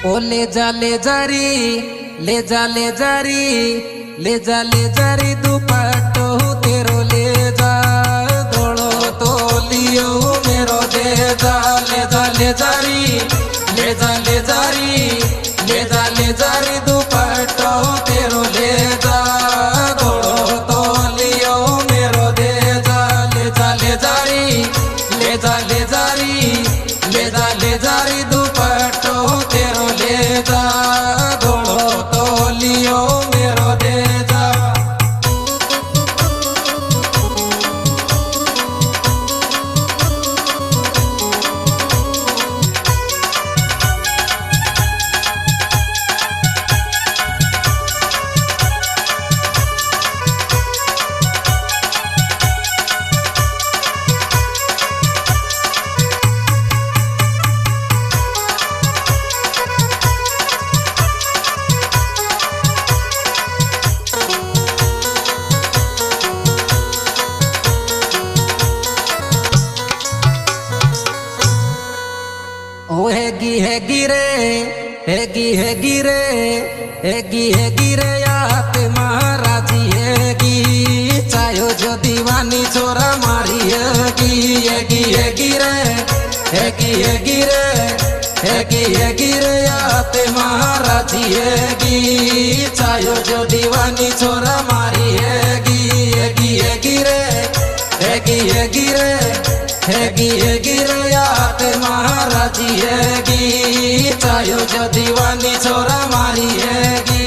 ओ ले जा ले जारी ले जा ले जारी ले जा ले जारी दुपट्टो तेरो ले जा दौड़ो तो लियो मेरो दे जा ले जा ले जारी ले जा ले जारी ले जा ले जारी दुपट्टो तेरो ले जा दौड़ो तो लियो मेरो दे जा ले जा ले जारी ले जा ले जारी ले जा ले जारी दुपट्टो तेरो ले जा दौड़ो तो लियो मेरो दे जा। ओ हैगी रे हैगी रे हैगी रे यात महाराजी हैगी चायो जो दीवानी छोरा मारी हैगी रे हैगी रे हैगी रे यात महाराजी हैगी चायो जो दीवानी छोरा मारी हैगी रे हैगी रे हैगी रे यात महाराजी हैगी चायो जो दीवानी छोरा मारी हैगी।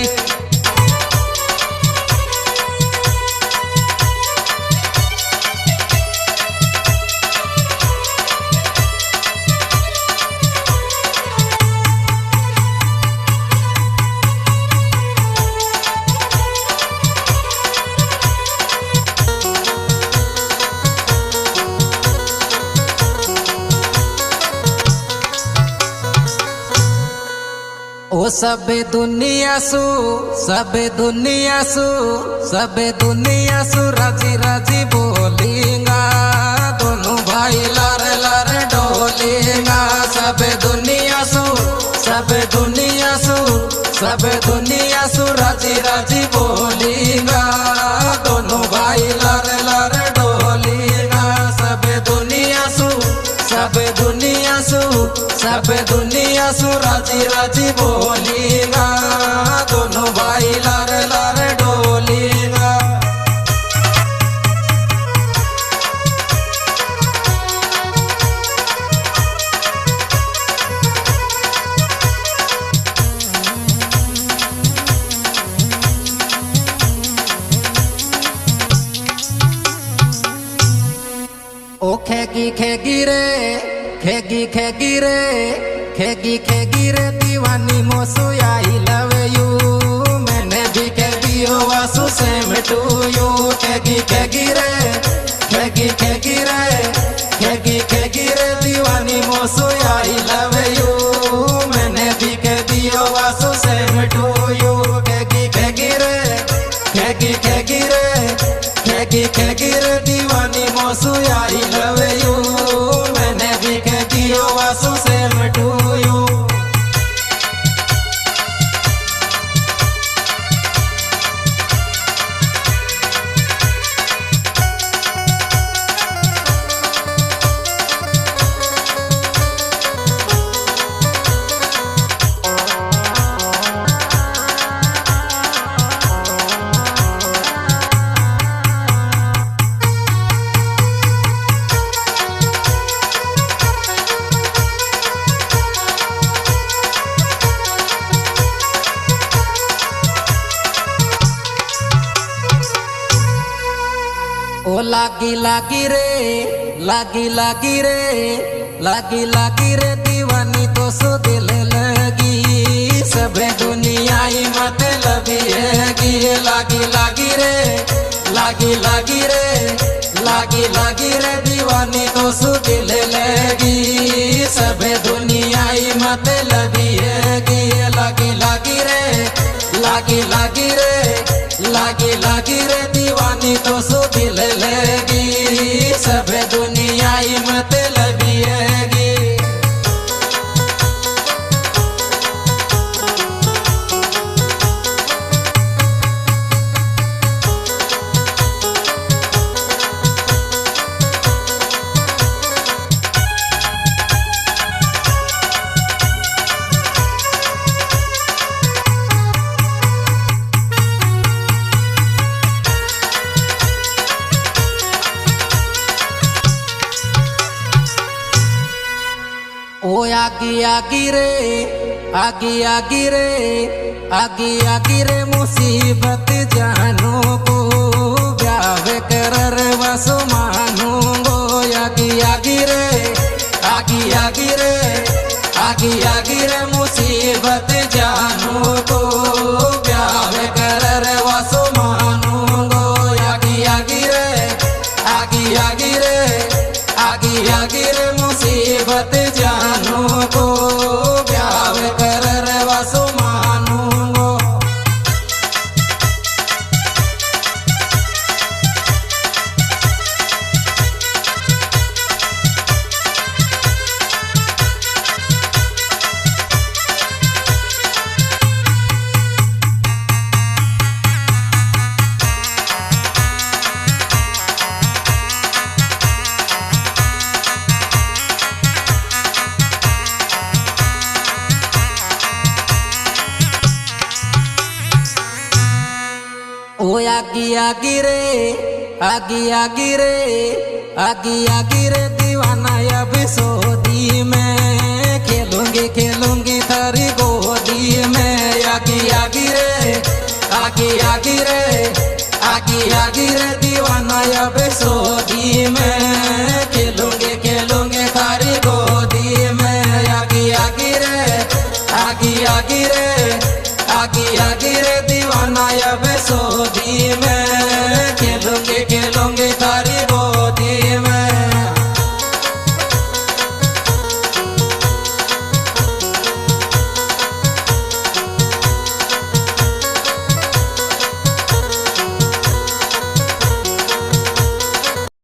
ओ सबे दुनिया सु राजी राजी बोलेगा दोनों भाई लारे लारे डोलेगा सबे दुनिया सु राजी राजी बोलेगा दोनों भाई लारे लारे डोलेगा सबे दुनिया सु राजी राजी बोलेगा दोनों भाई लारे लारे डोलेगा। ओ खेगी रे दीवानी मोसू आई लव यू मैंने भी कह दियो वासु सेम टू यू खेगी रे दीवानी मोसू आई लव यू मैंने भी कह दियो वासु सेम टू यू खेगी रे दीवानी मोसू आई लव यू मैंने भी कह दियो वासु सेम टू यू। ओ लागी रे दीवानी तो सो दिल लगी सबे दुनिया ही मतलबी हैगी लागी रे दीवानी तो सो दिल लगी सबे दुनिया ही मतलबी हैगी लागी रे दीवानी तो सो दिल लगी सबे दुनिया ही मतलबी हैगी। आगी आगी रे आगी आगी रे आगी आगी रे मुसीबत जानू को ब्याह कर वसो मानू गो आगी आगी रे आगी आगी रे आगी आगी रे मुसीबत जानू को ब्याह कर वसो मानू गो आगी आगी रे आगी आगी रे आगी आगी रे मुसीबत जानू को ब्याह कर वसो मानू गो ओ आगी आगी रे आगी आगी रे आगी आगी रे दीवाना अब सोदी में खेलूंगी थारी गोदी में आगी आगी रे आगी आगी रे आगी आगी रे दीवाना अब सोदी में खेलूंगी थारी गोदी में आगी आगी रे आगी आगी रे आगी आगी रे दीवाना अब सोदी में खेलूंगी थारी गोदी